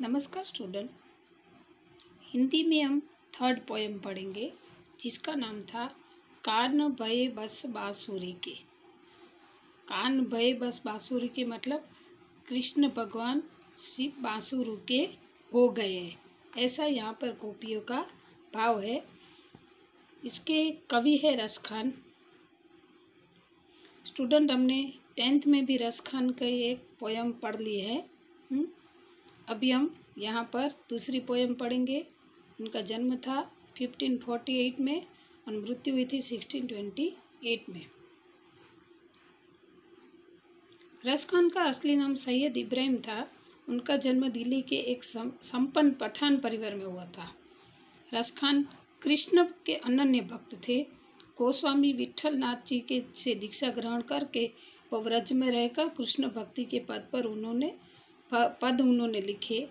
नमस्कार स्टूडेंट। हिंदी में हम थर्ड पोएम पढ़ेंगे जिसका नाम था कान भये बस बांसुरी के। कान भये बस बांसुरी के मतलब कृष्ण भगवान शिव बांसुरी के हो गए हैं, ऐसा यहाँ पर गोपियों का भाव है। इसके कवि है रस खान। स्टूडेंट, हमने 10th में भी रस खान का एक पोएम पढ़ ली है। अभी हम यहाँ पर दूसरी पोएम पढ़ेंगे। उनका जन्म था 1548 में और मृत्यु हुई थी 1628 में। रस खान का असली नाम सैयद इब्राहिम था। उनका जन्म दिल्ली के एक संपन्न पठान परिवार में हुआ था। रस खान कृष्ण के अनन्य भक्त थे। गोस्वामी विठल नाथ जी के से दीक्षा ग्रहण करके वो व्रज में रहकर कृष्ण भक्ति के पद उन्होंने लिखे।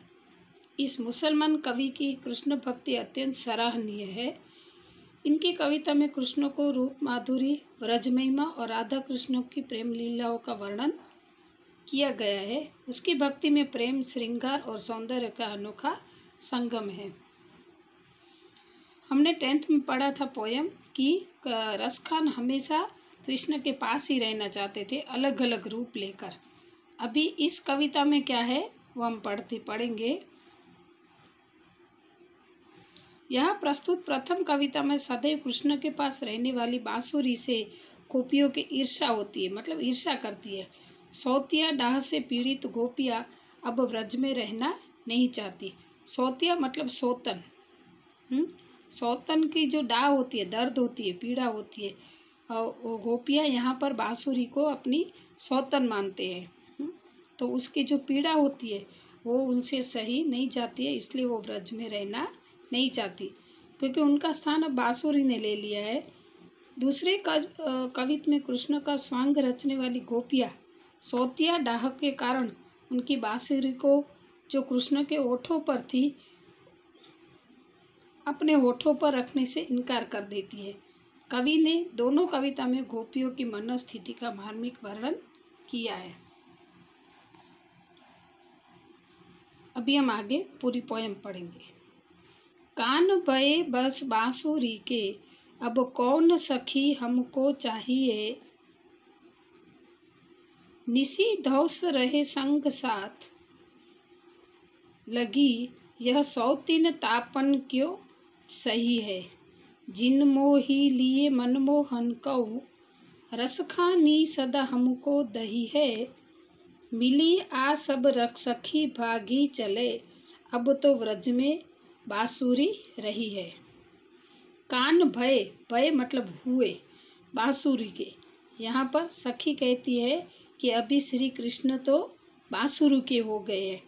इस मुसलमान कवि की कृष्ण भक्ति अत्यंत सराहनीय है। इनकी कविता में कृष्ण को रूप माधुरी, व्रज महिमा और राधा कृष्ण की प्रेम लीलाओं का वर्णन किया गया है। उसकी भक्ति में प्रेम, श्रृंगार और सौंदर्य का अनोखा संगम है। हमने 10th में पढ़ा था पोयम कि रस खान हमेशा कृष्ण के पास ही रहना चाहते थे, अलग अलग रूप लेकर। अभी इस कविता में क्या है वो हम पढ़ेंगे। यहाँ प्रस्तुत प्रथम कविता में सदैव कृष्ण के पास रहने वाली बांसुरी से गोपियों की ईर्ष्या होती है, मतलब ईर्ष्या करती है। सौतिया डाह से पीड़ित गोपियाँ अब व्रज में रहना नहीं चाहती। सौतिया मतलब सौतन। सौतन की जो डाह होती है, दर्द होती है, पीड़ा होती है, और वो गोपियाँ यहाँ पर बांसुरी को अपनी सौतन मानते हैं। तो उसकी जो पीड़ा होती है वो उनसे सही नहीं जाती है, इसलिए वो व्रज में रहना नहीं चाहती, क्योंकि उनका स्थान अब बांसुरी ने ले लिया है। दूसरे कवित में कृष्ण का स्वांग रचने वाली गोपियाँ सौतिया डाह के कारण उनकी बांसुरी को जो कृष्ण के होठों पर थी अपने होठों पर रखने से इनकार कर देती है। कवि ने दोनों कविता में गोपियों की मनोस्थिति का मार्मिक वर्णन किया है। अभी हम आगे पूरी पोएम पढ़ेंगे। कान भये बस बांसुरी के, अब कौन सखी हमको चाहिए। निसी धौस रहे संग साथ, लगी यह सौतीन तापन क्यों सही है। जिन मोही लिए मनमोहन कऊ, रस खानी सदा हमको दही है। मिली आ सब रख सखी भागी चले, अब तो व्रज में बांसुरी रही है। कान भय, भय मतलब हुए बांसुरी के। यहाँ पर सखी कहती है कि अभी श्री कृष्ण तो बांसुरी के हो गए हैं,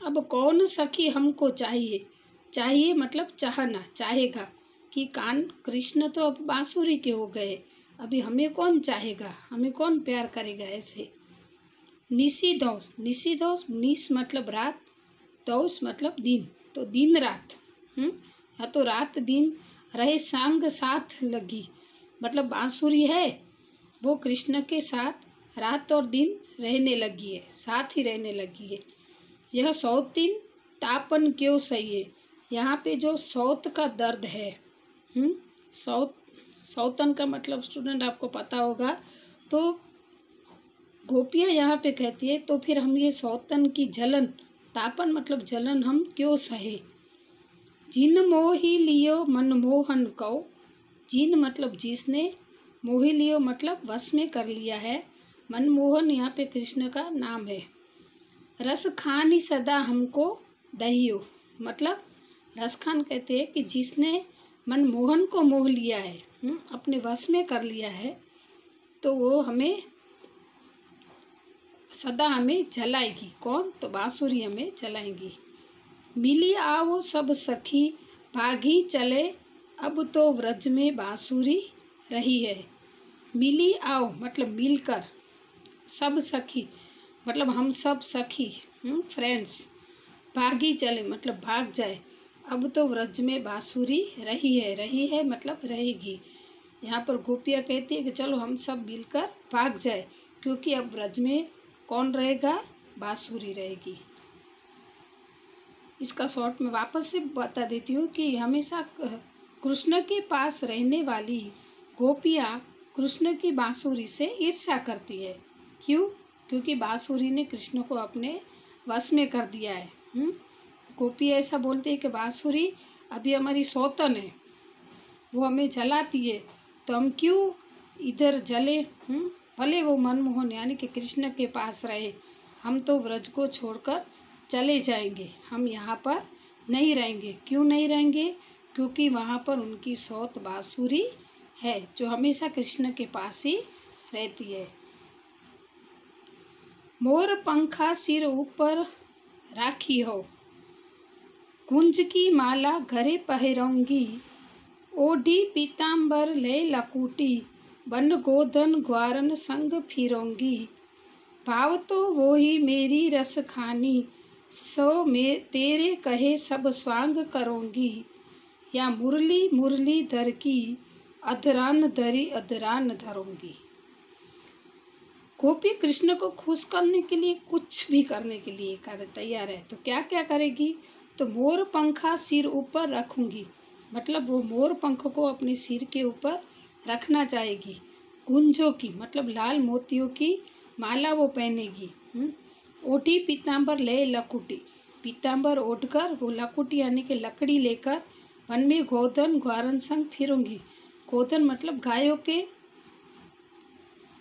अब कौन सखी हमको चाहिए। चाहिए मतलब चाहना, चाहेगा कि कान कृष्ण तो अब बांसुरी के हो गए, अभी हमें कौन चाहेगा, हमें कौन प्यार करेगा ऐसे। निसी दौस, निसी दौस, निस मतलब रात, दौस मतलब दिन, तो दिन रात। या तो रात दिन रहे संग साथ लगी, मतलब बांसुरी है वो कृष्ण के साथ रात और दिन रहने लगी है, साथ ही रहने लगी है। यह सौतीन तापन क्यों सही है। यहाँ पे जो सौत का दर्द है, सौतन का मतलब स्टूडेंट आपको पता होगा। तो गोपियाँ यहाँ पे कहती है तो फिर हम ये सौतन की जलन, तापन मतलब जलन हम क्यों सहे। जिन मोही लियो मनमोहन कौ, जिन मतलब जिसने, मोही लियो मतलब वश में कर लिया है, मनमोहन यहाँ पे कृष्ण का नाम है। रस खानी सदा हमको दहियो, मतलब रस खान कहते हैं कि जिसने मनमोहन को मोह लिया है, अपने वश में कर लिया है, तो वो हमें सदा हमें जलाएगी। कौन? तो बांसुरी हमें जलाएंगी। मिली आओ सब सखी भागी चले, अब तो व्रज में बांसुरी रही है। मिली आओ मतलब मिलकर, सब सखी मतलब हम सब सखी, फ्रेंड्स। भागी चले मतलब भाग जाए, अब तो व्रज में बांसुरी रही है मतलब रहेगी। यहाँ पर गोपियाँ कहती है कि चलो हम सब मिलकर भाग जाए, क्योंकि अब व्रज में कौन रहेगा, बांसुरी रहेगी। इसका शॉर्ट में वापस से बता देती हूँ कि हमेशा कृष्ण के पास रहने वाली गोपियाँ कृष्ण की बांसुरी से ईर्ष्या करती है। क्यों? क्योंकि बांसुरी ने कृष्ण को अपने वश में कर दिया है। गोपी ऐसा बोलते हैं कि बांसुरी अभी हमारी सौतन है, वो हमें जलाती है, तो हम क्यों इधर जले। भले वो मनमोहन यानी कि कृष्ण के पास रहे, हम तो व्रज को छोड़कर चले जाएंगे, हम यहाँ पर नहीं रहेंगे। क्यों नहीं रहेंगे? क्योंकि वहाँ पर उनकी सौत बांसुरी है जो हमेशा कृष्ण के पास ही रहती है। मोर पंखा सिर ऊपर राखी हो, कुंज की माला घरे पहिरऊंगी, ओढ़ी पीताम्बर ले लकूटी, बन गोधन ग्वारन संग फिरऊंगी। भाव तो वो ही मेरी रस खानी, सो में तेरे कहे सब स्वांग करूंगी। या मुरली मुरली धर की, अधरान धरी अधरान धरूंगी। गोपी कृष्ण को खुश करने के लिए कुछ भी करने के लिए तैयार है। तो क्या क्या करेगी? तो मोर पंखा सिर ऊपर रखूंगी, मतलब वो मोर पंख को अपने सिर के ऊपर रखना चाहेगी। कुंजों की मतलब लाल मोतियों की माला वो पहनेगी। ओढ़ी पीताम्बर ले लकुटी, पीताम्बर ओढ़कर वो लकुटी यानी कि लकड़ी लेकर वन में गोधन ग्वारन संग फिरूंगी। गोधन मतलब गायों के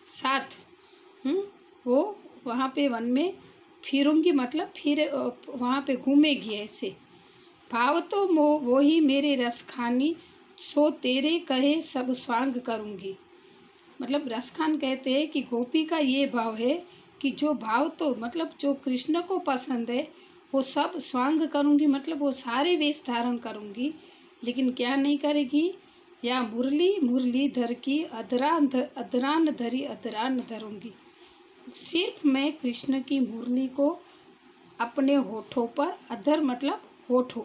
साथ वो वहाँ पे वन में फिरूंगी, मतलब फिर वहाँ पे घूमेगी ऐसे। भाव तो वो ही मेरे रस खानी, सो तेरे कहे सब स्वांग करूँगी। मतलब रसखान कहते हैं कि गोपी का ये भाव है कि जो भाव तो मतलब जो कृष्ण को पसंद है वो सब स्वांग करूँगी, मतलब वो सारे वेश धारण करूँगी, लेकिन क्या नहीं करेगी? या मुरली मुरली धर की, अधरान धरी अधरान धरूंगी। सिर्फ मैं कृष्ण की मुरली को अपने होठों पर, अधर मतलब होठों,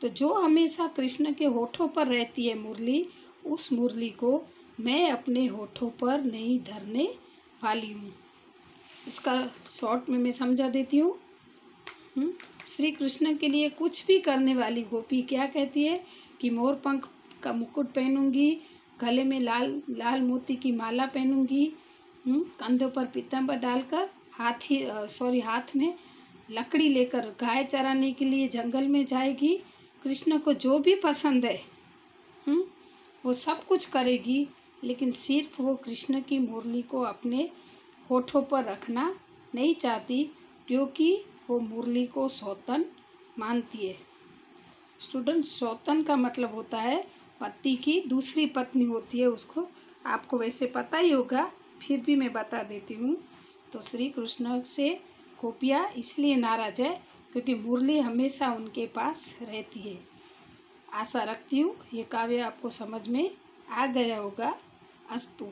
तो जो हमेशा कृष्ण के होठों पर रहती है मुरली, उस मुरली को मैं अपने होठों पर नहीं धरने वाली हूँ। इसका शॉर्ट में मैं समझा देती हूँ। श्री कृष्ण के लिए कुछ भी करने वाली गोपी क्या कहती है कि मोर पंख का मुकुट पहनूंगी, गले में लाल लाल मोती की माला पहनूंगी, कंधों पर पीताम्बर डालकर हाथ में लकड़ी लेकर गाय चराने के लिए जंगल में जाएगी। कृष्ण को जो भी पसंद है वो सब कुछ करेगी, लेकिन सिर्फ वो कृष्ण की मुरली को अपने होठों पर रखना नहीं चाहती, क्योंकि वो मुरली को सौतन मानती है। स्टूडेंट, सौतन का मतलब होता है पति की दूसरी पत्नी होती है, उसको आपको वैसे पता ही होगा, फिर भी मैं बता देती हूँ। तो श्री कृष्ण से गोपियाँ इसलिए नाराज है क्योंकि मुरली हमेशा उनके पास रहती है। आशा रखती हूँ ये काव्य आपको समझ में आ गया होगा। अस्तु।